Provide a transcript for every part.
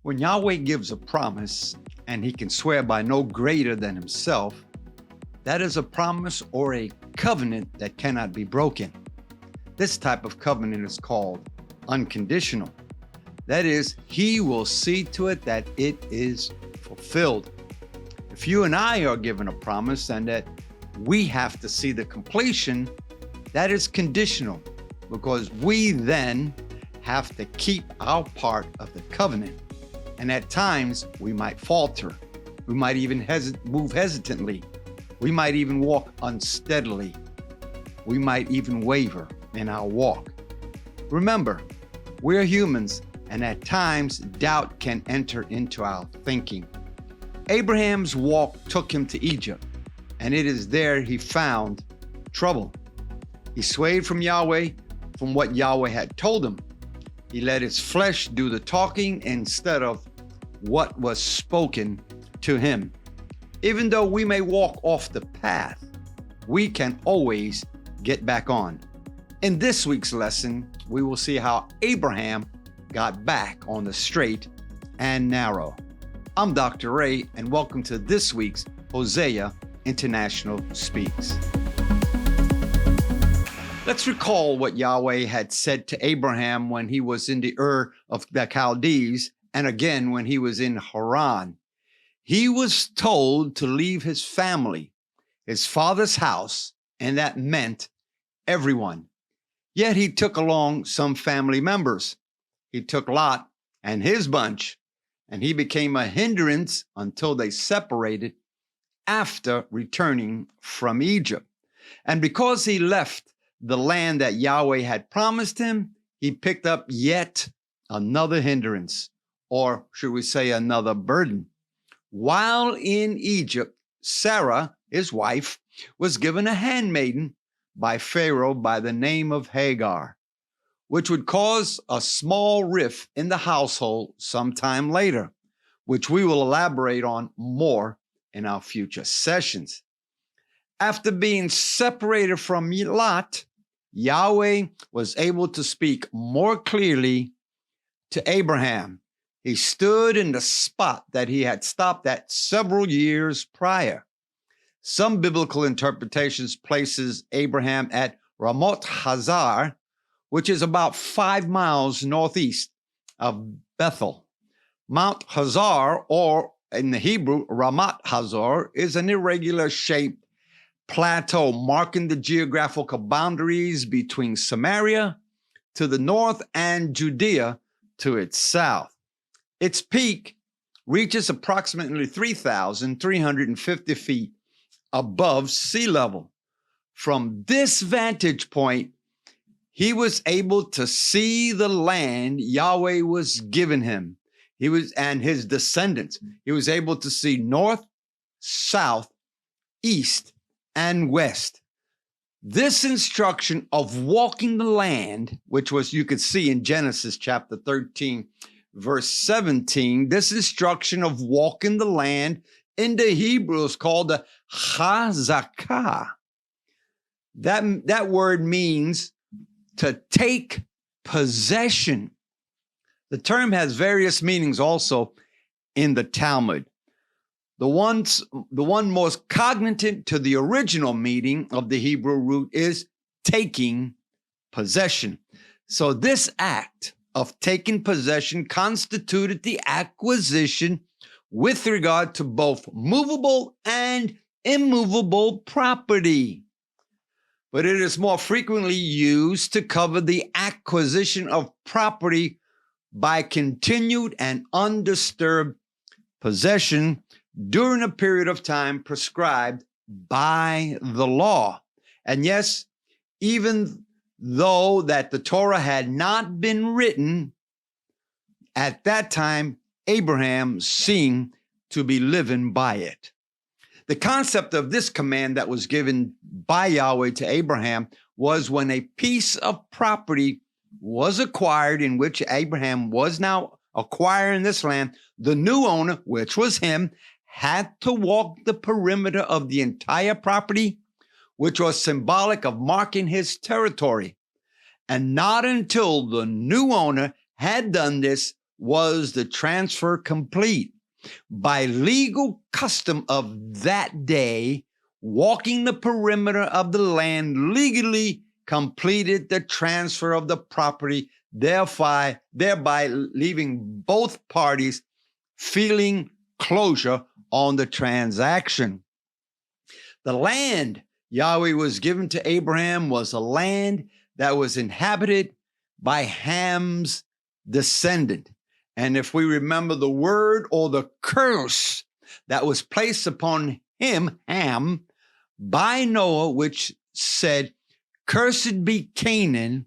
When Yahweh gives a promise and he can swear by no greater than himself, that is a promise or a covenant that cannot be broken. This type of covenant is called unconditional. That is, he will see to it that it is fulfilled. If you and I are given a promise and that we have to see the completion, that is conditional, because we then have to keep our part of the covenant. And at times, we might falter. We might even move hesitantly. We might even walk unsteadily. We might even waver in our walk. Remember, we're humans, and at times, doubt can enter into our thinking. Abraham's walk took him to Egypt, and it is there he found trouble. He swayed from Yahweh, from what Yahweh had told him. He let his flesh do the talking instead of what was spoken to him. Even though we may walk off the path, we can always get back on. In this week's lesson, we will see how Abraham got back on the straight and narrow. I'm Dr. Ray, and welcome to this week's Hosea International Speaks. Let's recall what Yahweh had said to Abraham when he was in the Ur of the Chaldees, and again when he was in Haran. He was told to leave his family, his father's house, and that meant everyone. Yet he took along some family members. He took Lot and his bunch, and he became a hindrance until they separated after returning from Egypt. And because he left the land that Yahweh had promised him, he picked up yet another hindrance, or should we say another burden. While in Egypt, Sarah, his wife, was given a handmaiden by Pharaoh by the name of Hagar, which would cause a small rift in the household sometime later, which we will elaborate on more in our future sessions. After being separated from Lot, Yahweh was able to speak more clearly to Abraham. He stood in the spot that he had stopped at several years prior. Some biblical interpretations places Abraham at Ramon Valcarcel, which is about 5 miles northeast of Bethel. Mount Hazar, or in the Hebrew, Ramat Hazor, is an irregular shaped plateau marking the geographical boundaries between Samaria to the north and Judea to its south. Its peak reaches approximately 3,350 feet above sea level. From this vantage point, he was able to see the land Yahweh was giving him. And his descendants. He was able to see north, south, east, and west. This instruction of walking the land, which was, you could see in Genesis chapter 13, verse 17, this instruction of walking the land in the Hebrew is called the chazakah. That word means to take possession. The term has various meanings also in the Talmud. The one most cognate to the original meaning of the Hebrew root is taking possession. So this act of taking possession constituted the acquisition with regard to both movable and immovable property. But it is more frequently used to cover the acquisition of property by continued and undisturbed possession during a period of time prescribed by the law. And yes, even though that the Torah had not been written, at that time, Abraham seemed to be living by it. The concept of this command that was given by Yahweh to Abraham was when a piece of property was acquired, in which Abraham was now acquiring this land, the new owner, which was him, had to walk the perimeter of the entire property, which was symbolic of marking his territory. And not until the new owner had done this was the transfer complete. By legal custom of that day, walking the perimeter of the land legally completed the transfer of the property, thereby leaving both parties feeling closure on the transaction. The land Yahweh was given to Abraham was a land that was inhabited by Ham's descendant. And if we remember the word or the curse that was placed upon him, Ham, by Noah, which said, "Cursed be Canaan,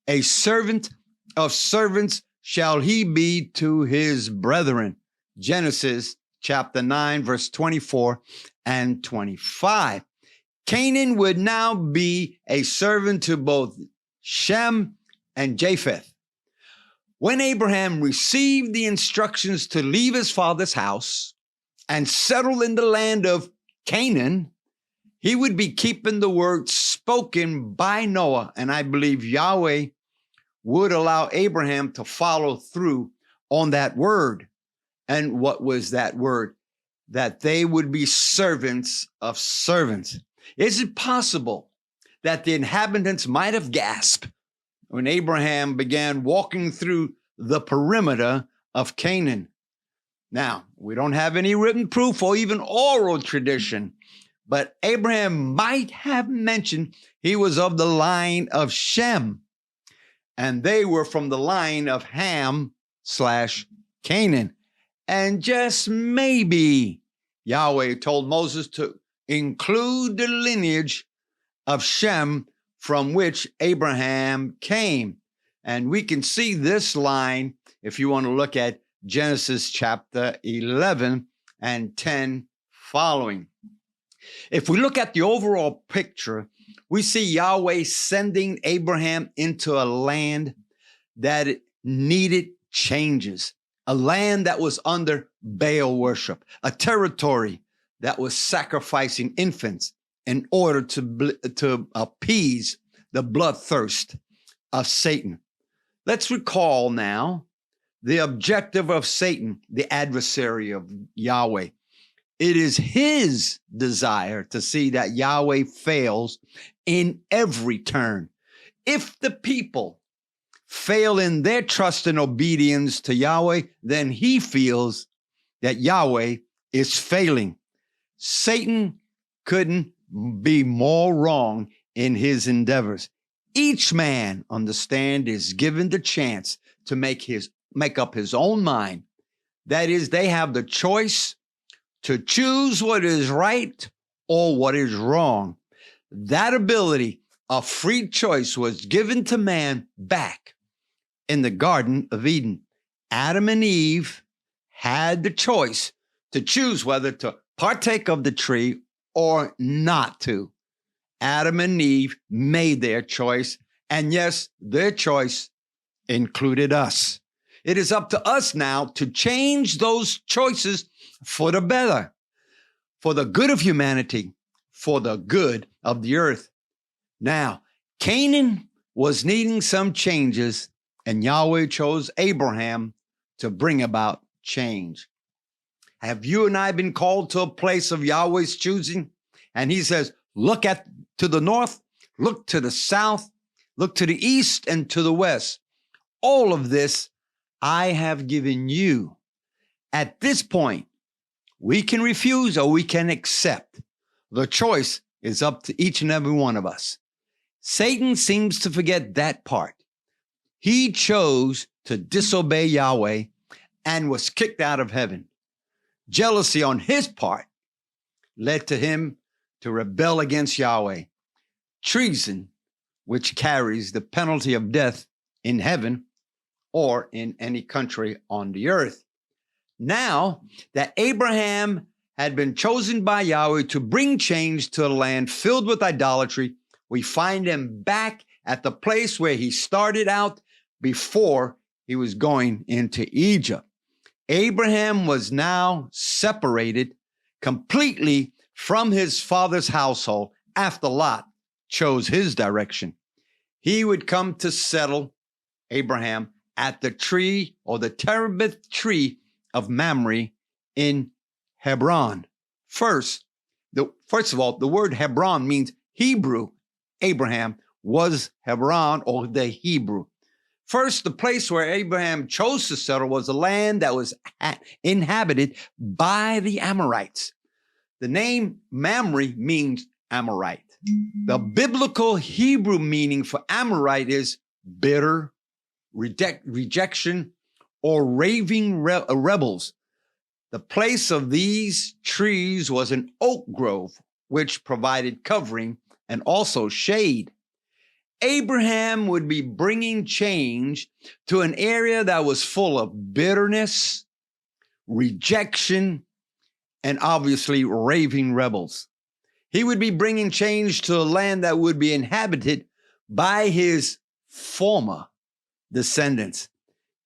a servant of servants shall he be to his brethren." Genesis chapter 9, verse 24 and 25. Canaan would now be a servant to both Shem and Japheth. When Abraham received the instructions to leave his father's house and settle in the land of Canaan, he would be keeping the word spoken by Noah. And I believe Yahweh would allow Abraham to follow through on that word. And what was that word? That they would be servants of servants. Is it possible that the inhabitants might have gasped when Abraham began walking through the perimeter of Canaan? Now, we don't have any written proof or even oral tradition, but Abraham might have mentioned he was of the line of Shem, and they were from the line of Ham/Canaan. And just maybe Yahweh told Moses to include the lineage of Shem from which Abraham came. And we can see this line if you want to look at Genesis chapter 11 and 10 following. If we look at the overall picture, we see Yahweh sending Abraham into a land that needed changes, a land that was under Baal worship, a territory that was sacrificing infants in order to appease the bloodthirst of Satan. Let's recall now the objective of Satan, the adversary of Yahweh. It is his desire to see that Yahweh fails in every turn. If the people fail in their trust and obedience to Yahweh, then he feels that Yahweh is failing. Satan couldn't be more wrong in his endeavors. Each man, understand, is given the chance to make up his own mind. That is, they have the choice to choose what is right or what is wrong. That ability of free choice was given to man back in the Garden of Eden. Adam and Eve had the choice to choose whether to partake of the tree or not to. Adam and Eve made their choice, and yes, their choice included us. It is up to us now to change those choices for the better, for the good of humanity, for the good of the earth. Now, Canaan was needing some changes, and Yahweh chose Abraham to bring about change. Have you and I been called to a place of Yahweh's choosing? And he says, look to the north, look to the south, look to the east and to the west. All of this I have given you. At this point, we can refuse or we can accept. The choice is up to each and every one of us. Satan seems to forget that part. He chose to disobey Yahweh and was kicked out of heaven. Jealousy on his part led to him to rebel against Yahweh. Treason, which carries the penalty of death in heaven or in any country on the earth. Now that Abraham had been chosen by Yahweh to bring change to a land filled with idolatry, we find him back at the place where he started out before he was going into Egypt. Abraham was now separated completely from his father's household after Lot chose his direction. He would come to settle, Abraham, at the tree or the terebinth tree of Mamre in Hebron. First of all, the word Hebron means Hebrew. Abraham was Hebron, or the Hebrew. First, the place where Abraham chose to settle was a land that was inhabited by the Amorites. The name Mamre means Amorite. The biblical Hebrew meaning for Amorite is bitter, rejection, or raving rebels. The place of these trees was an oak grove, which provided covering and also shade. Abraham would be bringing change to an area that was full of bitterness, rejection, and obviously raving rebels. He would be bringing change to a land that would be inhabited by his former descendants.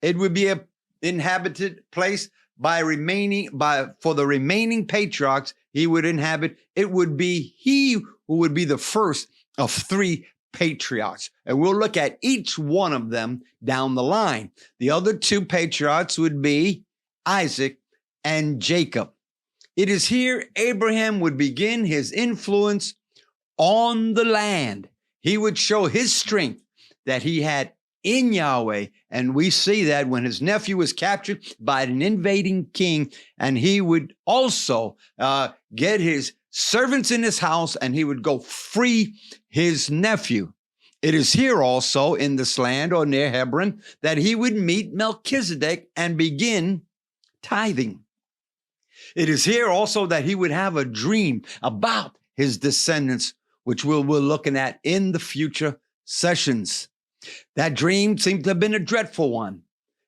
It would be an inhabited place for the remaining patriarchs he would inhabit. It would be he who would be the first of three patriarchs. And we'll look at each one of them down the line. The other two patriarchs would be Isaac and Jacob. It is here Abraham would begin his influence on the land. He would show his strength that he had in Yahweh. And we see that when his nephew was captured by an invading king, and he would also get his servants in his house, and he would go free his nephew. It is here also in this land or near Hebron that he would meet Melchizedek and begin tithing. It is here also that he would have a dream about his descendants, which we're looking at in the future sessions. That dream seemed to have been a dreadful one,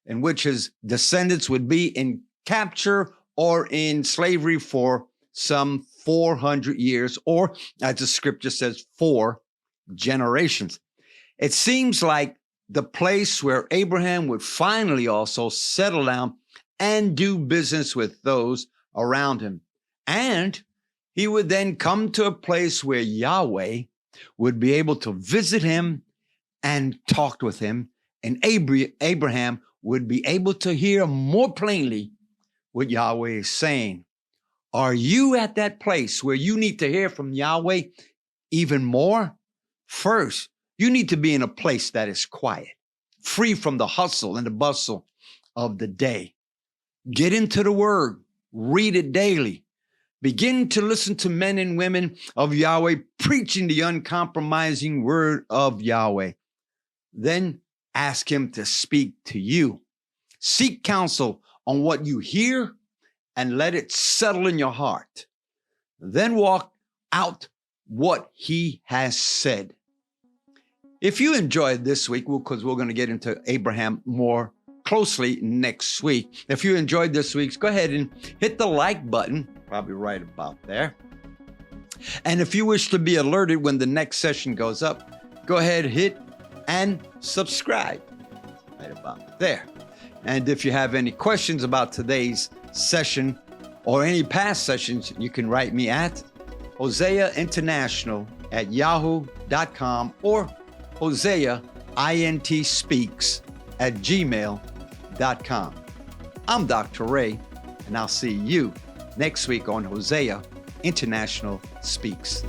in which his descendants would be in capture or in slavery for some 400 years, or as the scripture says, 4 generations. It seems like the place where Abraham would finally also settle down and do business with those around him. And he would then come to a place where Yahweh would be able to visit him and talk with him, and Abraham would be able to hear more plainly what Yahweh is saying. Are you at that place where you need to hear from Yahweh even more? First, you need to be in a place that is quiet, free from the hustle and the bustle of the day. Get into the word, read it daily. Begin to listen to men and women of Yahweh preaching the uncompromising word of Yahweh. Then ask him to speak to you. Seek counsel on what you hear and let it settle in your heart. Then walk out what he has said. If you enjoyed this week, because we're going to get into Abraham more closely next week. If you enjoyed this week's, go ahead and hit the like button, probably right about there. And if you wish to be alerted when the next session goes up, go ahead, hit and subscribe right about there. And if you have any questions about today's session or any past sessions, you can write me at hoseainternational@yahoo.com or hoseaintspeaks@gmail.com. I'm Dr. Ray, and I'll see you next week on Hosea International Speaks.